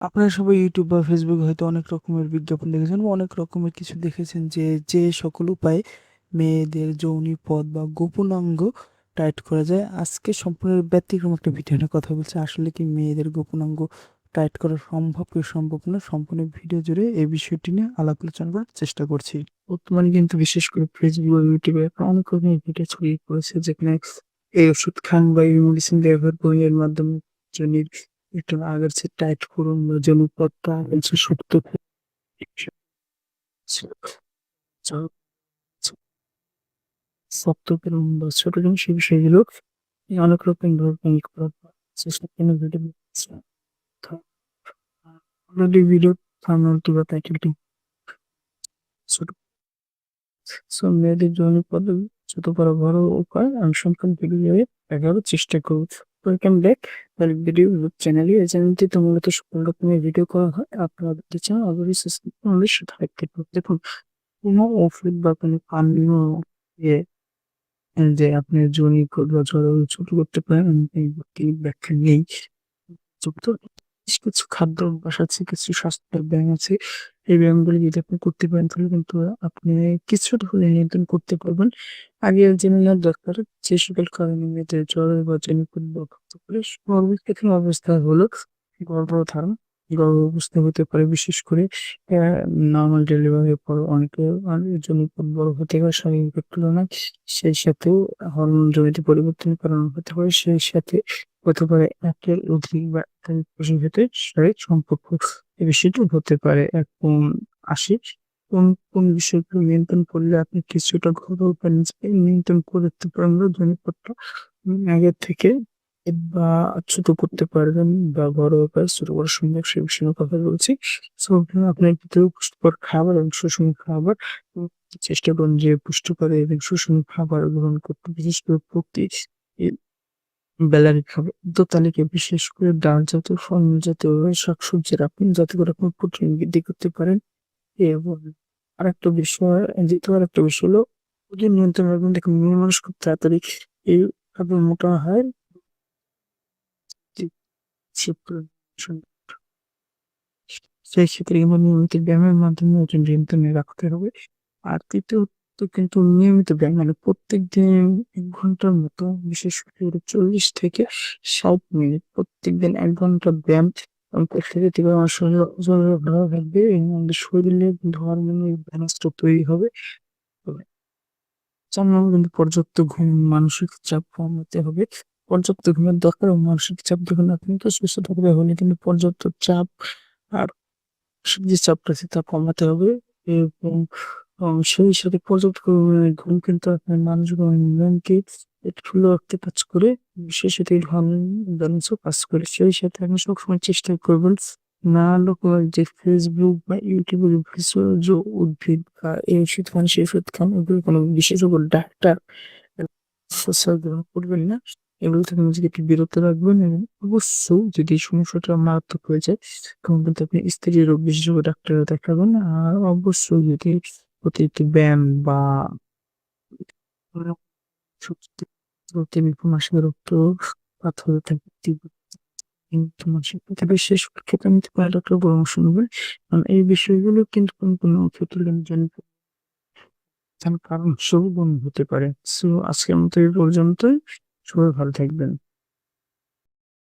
আপনারা সবাই ইউটিউব বা ফেসবুকে হয়তো অনেক রকমের বিজ্ঞাপন দেখেছেন বা অনেক রকমের কিছু দেখেছেন যে সকল উপায়ে মেয়েদের যৌনিপথ বা গোপনাঙ্গ টাইট করা যায়। আজকে সম্পূর্ণ ব্যতিক্রম একটা ভিডিও নিয়ে কথা বলছে। আসলে কি মেয়েদের গোপনাঙ্গ টাইট করা সম্ভব কি সম্ভব না, সম্পূর্ণ ভিডিও জুড়ে এই বিষয়টি নিয়ে আলাপ আলোচনা করার চেষ্টা করছি। বর্তমানে কিন্তু বিশেষ করে ফেসবুক ও ইউটিউবে অনেক রকমের ভিডিও ছড়িয়ে পড়েছে, যেখানে এই ওষুধ খান বা এই মেডিসিন ব্যবহার করে এর মাধ্যমে একটু আগের চেয়ে টাইট করুন বা জনপদটা হচ্ছে শক্ত শক্ত করুন বা ছোট করুন, সেই বিষয়গুলো অনেক রকম ভাবে করার চেষ্টা করে ভিডিও অলরেডি ভিডিও থাম্বনেল কিংবা টাইটেলটি ছোট। সো মেয়েদের যৌন পদ্ধতি ছোট বড় বড় উপায় আমি সম্পূর্ণ ভিডিও দেখার চেষ্টা করব। ওয়েলকাম ব্যাক তার ভিডিও চ্যানেলে। এই চ্যানেলটিতে মূলত সকল রকমের ভিডিও করা হয়। আপনারা দেখতে চান অবশ্যই সাবস্ক্রাইব করলে সেটা দেখতে পাবেন। দেখুন, কোনো ওষুধ বা কোনো পানীয় ইয়ে যে আপনি যৌনিক ছোট করতে পারেন এই ব্যাখ্যা নেই। যুক্ত বেশ কিছু খাদ্য অভ্যাস আছে, কিছু স্বাস্থ্যের ব্যায়াম আছে। এই ব্যায়ামগুলি যদি আপনি করতে পারেন তাহলে কিন্তু আপনি কিছুটা হলেও নিয়ন্ত্রণ করতে পারবেন। আগে জেনে নেওয়ার দরকার যে সকল কারণে মেয়েদের জ্বর বা জনিপুট বা রক্ত করে সর্বপ্রথম অবস্থা হলো গর্ভধারণ। গর্ভাবস্থা হতে পারে, বিশেষ করে নরমাল ডেলিভারির পর অনেকের জনিপুট বড় হতে পারে স্বাভাবিকের তুলনায়। সেই সাথেও হরমোন জনিত পরিবর্তনের কারণে হতে পারে। সেই সাথে হতে পারে একের অধিক বা একাধিক পশুর ভেতরে শারীরিক সম্পর্ক, এই বিষয়টি হতে পারে। এখন আসি, কোন বিষয়গুলো নিয়ন্ত্রণ করলে আপনি কিছুটা ঘরোয়া উপায়ে নিজেকে নিয়ন্ত্রণ করতে পারবেন বা জনিপথটা আগের থেকে বা ছোট করতে পারবেন বা ঘরোয়া উপায়ে ছোট করা সম্ভব, সে বিষয়ে নিয়ে কথা বলছি। সো আপনার ভিতরে পুষ্টিকর খাবার এবং সুষম খাবার চেষ্টা করুন যে পুষ্টিকর এবং সুষম খাবার গ্রহণ করতে, বিশেষ করে বেলার খাদ্য তালিকায় বিশেষ করে ডাল জাতীয়, ফলমূল জাতীয়, শাকসবজির আপনি যাতে করে আপনি প্রোটিন বৃদ্ধি করতে পারেন। এবং আরেকটা বিষয় হলো ওজন নিয়ন্ত্রণ রাখবেন। দেখুন, মেয়ে মানুষ খুব তাড়াতাড়ি এইভাবে মোটা হয় যে হিসেব করে সেই ক্ষেত্রে কিন্তু নিয়মিত ব্যায়ামের মাধ্যমে ওজন নিয়ন্ত্রণে রাখতে হবে। আর তৃতীয়ত কিন্তু নিয়মিত ব্যায়াম মানে প্রত্যেকদিন ১ ঘন্টার মতো, বিশেষ করে ৪০ থেকে ৬০ মিনিট প্রত্যেকদিন ১ ঘন্টা ব্যায়াম করতে যেতে পারে আমার শরীর ভালো থাকবে এবং আমাদের শরীরে কিন্তু হরমোনাল ব্যালেন্সটা তৈরি হবে। তো ৪ নম্বর কিন্তু পর্যাপ্ত ঘুম, মানসিক চাপ কমাতে হবে। পর্যাপ্ত ঘুমের দরকার এবং মানসিক চাপ যখন আপনি তো সুস্থ থাকতে হলে কিন্তু পর্যাপ্ত চাপ আর যে চাপটা আছে তা কমাতে হবে। এবং সেই সাথে পর্যাপ্ত পরিমাণে ঘুম কিন্তু আপনার মানসিক মনকে একটু ভালো রাখতে কাজ করে। সেই সাথে হরমোন ব্যালেন্সও কাজ করে। সেই সাথে আপনি সবসময় চেষ্টা করবেন না লোকাল যে Facebook বা YouTube এর ভেষজ উদ্ভিদ বা এই ওষুধ খান, সেই ওষুধ খান, এগুলো কোনো বিশেষজ্ঞ ডাক্তার গ্রহণ করবেন না। এগুলো থেকে নিজেকে একটু বিরত রাখবেন এবং অবশ্যই যদি সমস্যাটা মারাত্মক হয়ে যায় তখন কিন্তু আপনি স্ত্রী রোগ বিশেষজ্ঞ ডাক্তারও দেখাবেন। আর অবশ্যই যদি অতিরিক্ত ব্যায়াম বা মাসিক রক্ত পাথর থাকে, কিন্তু মাসিক প্রতিবার শেষ ক্ষেত্রে আমি ডাক্তার পরামর্শ নেবেন। কারণ এই বিষয়গুলো কিন্তু কোনো ক্ষেত্রে জনিত কারণ হিসেবেও গণ্য হতে পারে। সো আজকের মতো এই পর্যন্তই। সবাই ভালো থাকবেন।